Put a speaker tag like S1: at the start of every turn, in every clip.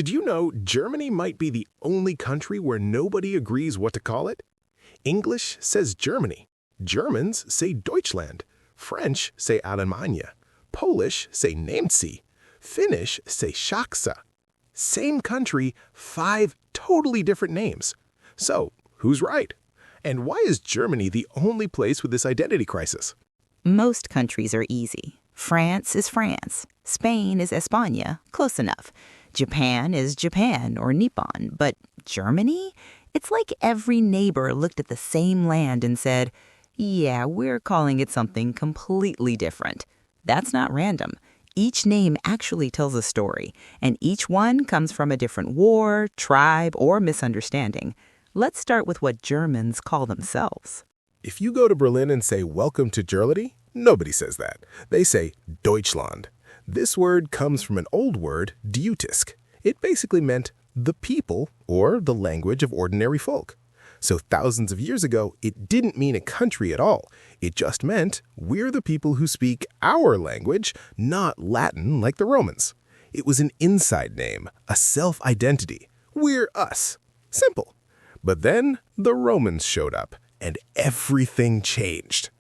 S1: Did you know Germany might be the only country where nobody agrees what to call it? English says Germany. Germans say Deutschland. French say Allemagne. Polish say Niemcy. Finnish say Saksa. Same country, 5 totally different names. So, who's right? And why is Germany the only place with this identity crisis?
S2: Most countries are easy. France is France. Spain is España, close enough. Japan is Japan or Nippon. But Germany? It's like every neighbor looked at the same land and said, yeah, we're calling it something completely different. That's not random. Each name actually tells a story, and each one comes from a different war, tribe, or misunderstanding. Let's start with what Germans call themselves.
S1: If you go to Berlin and say, welcome to Germany, nobody says that. They say Deutschland. This word comes from an old word, Deutsch. It basically meant the people or the language of ordinary folk. So thousands of years ago, it didn't mean a country at all. It just meant we're the people who speak our language, not Latin like the Romans. It was an inside name, a self-identity. We're us. Simple. But then the Romans showed up, and everything changed.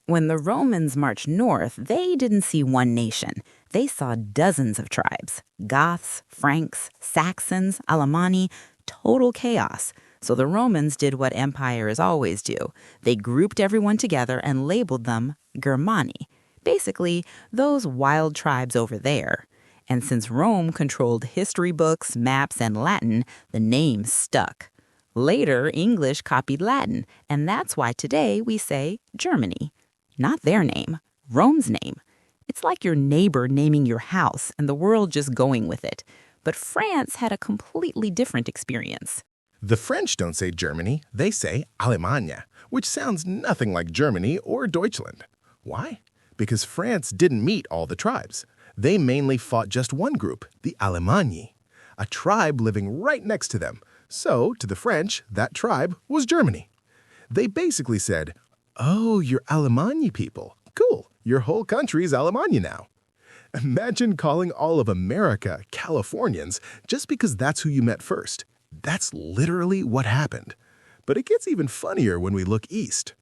S2: When the Romans marched north, they didn't see one nation. They saw dozens of tribes. Goths, Franks, Saxons, Alemanni, total chaos. So the Romans did what empires always do. They grouped everyone together and labeled them Germani. Basically, those wild tribes over there. And since Rome controlled history books, maps, and Latin, the name stuck. Later, English copied Latin, and that's why today we say Germany. Not their name, Rome's name. It's like your neighbor naming your house and the world just going with it. But France had a completely different experience.
S1: The French don't say Germany, they say Allemagne, which sounds nothing like Germany or Deutschland. Why? Because France didn't meet all the tribes. They mainly fought just one group, the Allemagne, a tribe living right next to them. So, to the French, that tribe was Germany. They basically said, oh, you're Allemagne people. Cool, your whole country's Allemagne now. Imagine calling all of America Californians just because that's who you met first. That's literally what happened. But it gets even funnier when we look east.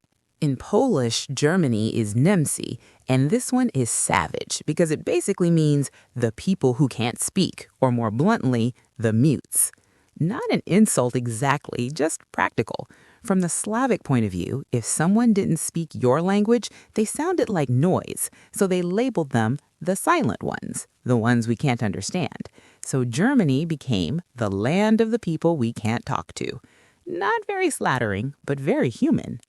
S2: In Polish, Germany is Niemcy, and this one is savage because it basically means the people who can't speak, or more bluntly, the mutes. Not an insult exactly, just practical. From the Slavic point of view, if someone didn't speak your language, they sounded like noise, so they labeled them the silent ones, the ones we can't understand. So Germany became the land of the people we can't talk to. Not very flattering, but very human.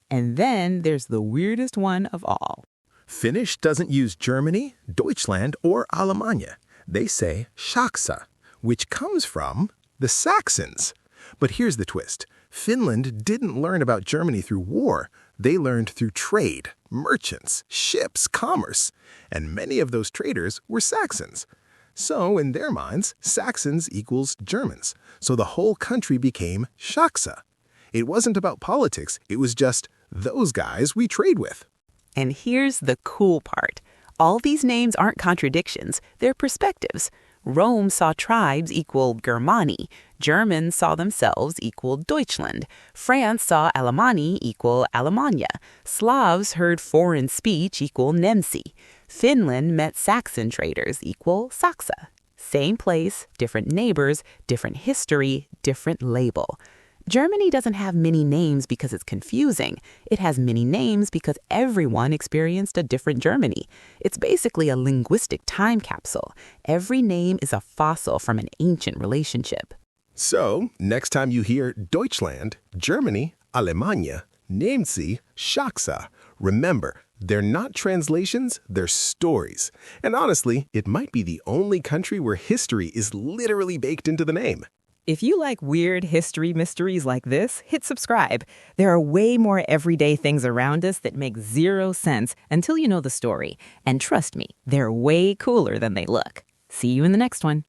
S2: And then there's the weirdest one of all.
S1: Finnish doesn't use Germany, Deutschland, or Allemagne. They say Saksa, which comes from the Saxons. But here's the twist. Finland didn't learn about Germany through war. They learned through trade, merchants, ships, commerce. And many of those traders were Saxons. So, in their minds, Saxons equals Germans. So the whole country became Saksa. It wasn't about politics. It was just those guys we trade with.
S2: And here's the cool part. All these names aren't contradictions. They're perspectives. Rome saw tribes equal Germani. Germans saw themselves equal Deutschland. France saw Alemanni equal Allemagne. Slavs heard foreign speech equal Niemcy. Finland met Saxon traders equal Saksa. Same place, different neighbors, different history, different label. Germany doesn't have many names because it's confusing. It has many names because everyone experienced a different Germany. It's basically a linguistic time capsule. Every name is a fossil from an ancient relationship.
S1: So, next time you hear Deutschland, Germany, Allemagne, Niemcy, Saksa, remember, they're not translations, they're stories. And honestly, it might be the only country where history is literally baked into the name.
S2: If you like weird history mysteries like this, hit subscribe. There are way more everyday things around us that make zero sense until you know the story. And trust me, they're way cooler than they look. See you in the next one.